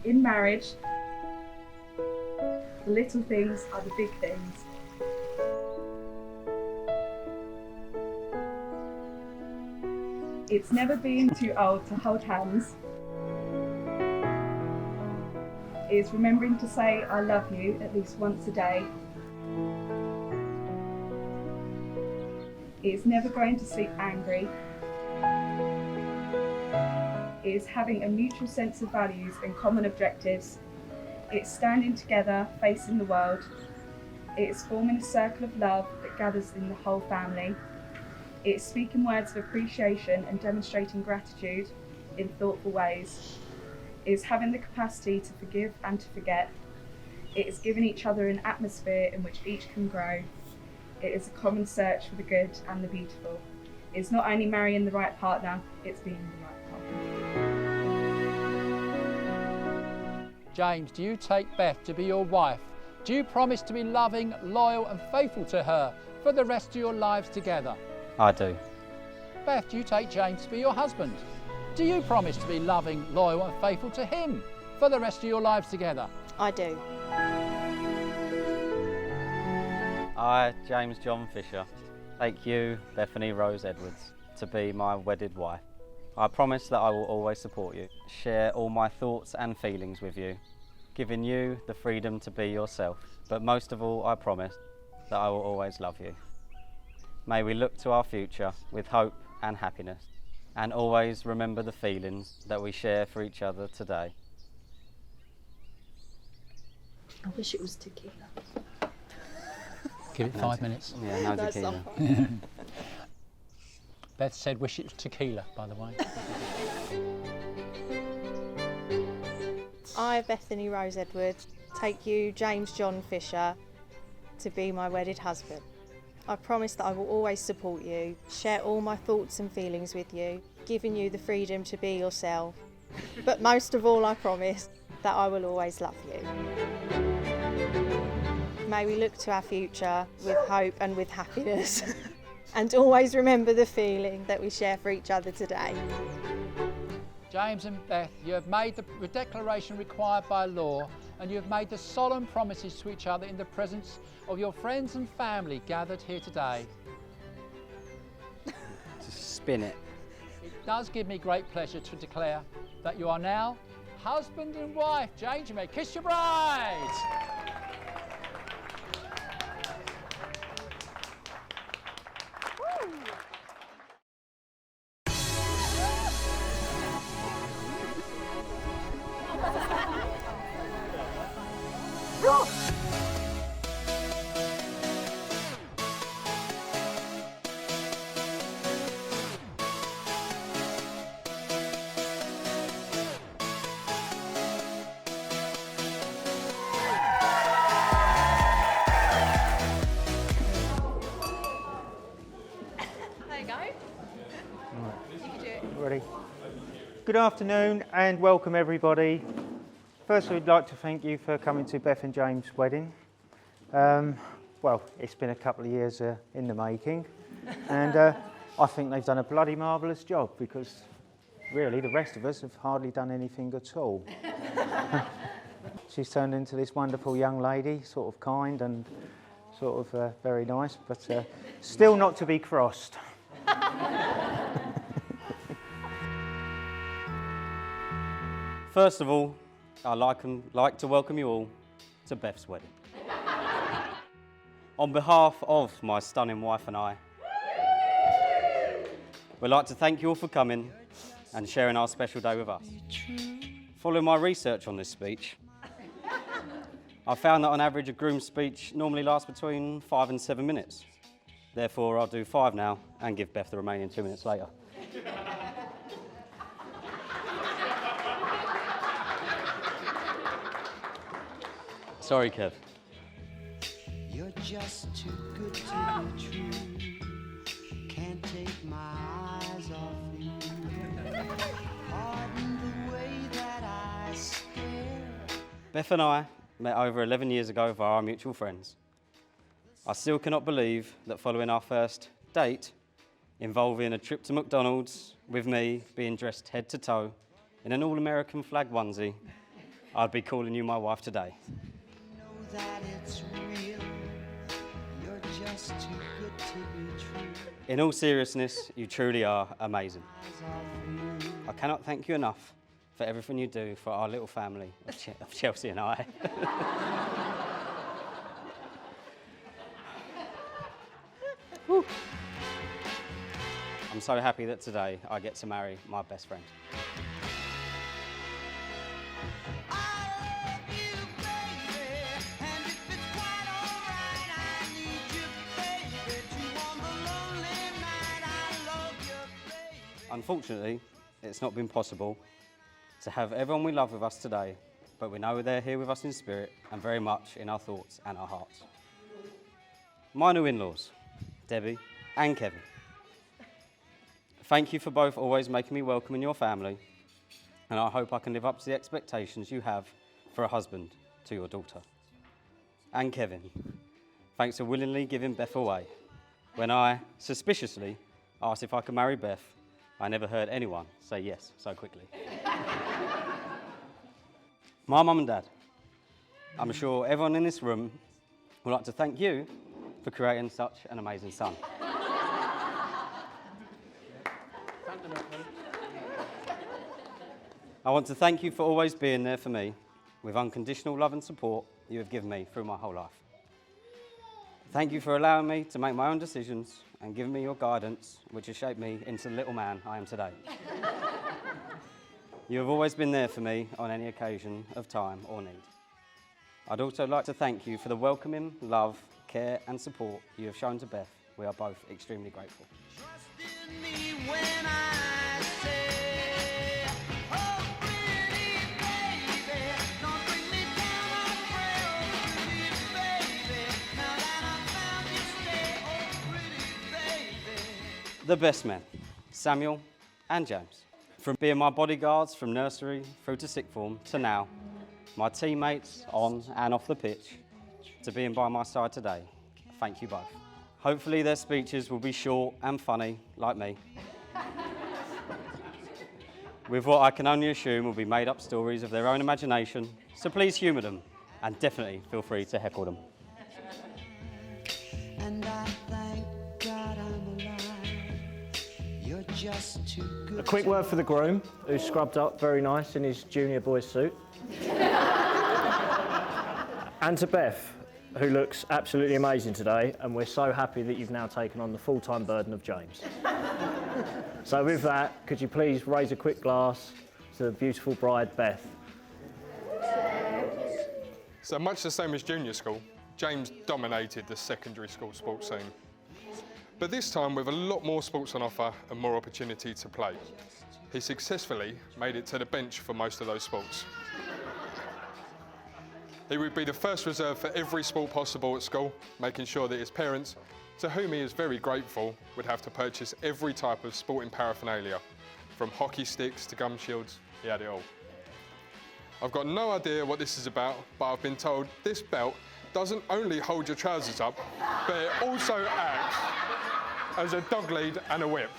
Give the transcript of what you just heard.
In marriage, the little things are the big things. It's never being too old to hold hands. It's remembering to say I love you at least once a day. It's never going to sleep angry. It's having a mutual sense of values and common objectives. It's standing together, facing the world. It's forming a circle of love that gathers in the whole family. It's speaking words of appreciation and demonstrating gratitude in thoughtful ways. It's having the capacity to forgive and to forget. It is giving each other an atmosphere in which each can grow. It is a common search for the good and the beautiful. It's not only marrying the right partner, it's being the right partner. James, do you take Beth to be your wife? Do you promise to be loving, loyal and faithful to her for the rest of your lives together? I do. Beth, do you take James to be your husband? Do you promise to be loving, loyal and faithful to him for the rest of your lives together? I do. I, James John Fisher, take you, Bethany Rose Edwards, to be my wedded wife. I promise that I will always support you, share all my thoughts and feelings with you, giving you the freedom to be yourself. But most of all, I promise that I will always love you. May we look to our future with hope and happiness, and always remember the feelings that we share for each other today. I wish it was tequila. Give it 5 minutes. Yeah, no tequila. Beth said wish it was tequila, by the way. I, Bethany Rose Edwards, take you, James John Fisher, to be my wedded husband. I promise that I will always support you, share all my thoughts and feelings with you, giving you the freedom to be yourself. But most of all, I promise that I will always love you. May we look to our future with hope and with happiness, and always remember the feeling that we share for each other today. James and Beth, you have made the declaration required by law, and you have made the solemn promises to each other in the presence of your friends and family gathered here today. Just spin it. It does give me great pleasure to declare that you are now husband and wife. James, you may kiss your bride. Ready. Good afternoon and welcome everybody. First we'd like to thank you for coming to Beth and James' wedding. Well, it's been a couple of years in the making, and I think they've done a bloody marvellous job, because really the rest of us have hardly done anything at all. She's turned into this wonderful young lady, sort of kind and sort of very nice, but still not to be crossed. First of all, I'd like to welcome you all to Beth's wedding. On behalf of my stunning wife and I, we'd like to thank you all for coming and sharing our special day with us. Following my research on this speech, I found that on average a groom's speech normally lasts between 5 and 7 minutes. Therefore, I'll do 5 now and give Beth the remaining 2 minutes later. Sorry, Kev. You're just too good to be true. Can't take my eyes off you. Pardon the way that I stare. Beth and I met over 11 years ago via our mutual friends. I still cannot believe that following our first date, involving a trip to McDonald's with me being dressed head to toe in an all-American flag onesie, I'd be calling you my wife today. Know that it's real. You're just too good to be true. In all seriousness, you truly are amazing. Eyes are for you. I cannot thank you enough for everything you do for our little family of Chelsea and I. Whew. I'm so happy that today I get to marry my best friend. I love you, baby, and if it's quite alright, I need you, baby, to on the lonely night. I love you, baby. Unfortunately, it's not been possible to have everyone we love with us today, but we know they're here with us in spirit and very much in our thoughts and our hearts. My new in-laws, Debbie and Kevin. Thank you for both always making me welcome in your family, and I hope I can live up to the expectations you have for a husband to your daughter. And Kevin, thanks for willingly giving Beth away. When I suspiciously asked if I could marry Beth, I never heard anyone say yes so quickly. My mum and dad, I'm sure everyone in this room would like to thank you for creating such an amazing son. I want to thank you for always being there for me with unconditional love and support you have given me through my whole life. Thank you for allowing me to make my own decisions and giving me your guidance, which has shaped me into the little man I am today. You have always been there for me on any occasion of time or need. I'd also like to thank you for the welcoming, love, care and support you have shown to Beth. We are both extremely grateful. Trust in me when I say, oh, pretty baby, don't bring me down, I pray, oh, pretty baby, now that I found you, stay, oh, pretty baby. The best men, Samuel and James. From being my bodyguards from nursery through to sixth form to now, my teammates on and off the pitch, to being by my side today, thank you both. Hopefully their speeches will be short and funny, like me, with what I can only assume will be made up stories of their own imagination, so please humour them and definitely feel free to heckle them. And I thank God I'm alive. You're just too good. A quick word for the groom, who's scrubbed up very nice in his junior boy's suit. And to Beth, who looks absolutely amazing today, and we're so happy that you've now taken on the full-time burden of James. So with that, could you please raise a quick glass to the beautiful bride, Beth. So much the same as junior school, James dominated the secondary school sports scene. But this time with a lot more sports on offer and more opportunity to play. He successfully made it to the bench for most of those sports. He would be the first reserve for every sport possible at school, making sure that his parents, to whom he is very grateful, would have to purchase every type of sporting paraphernalia, from hockey sticks to gum shields, he had it all. I've got no idea what this is about, but I've been told this belt doesn't only hold your trousers up, but it also acts as a dog lead and a whip.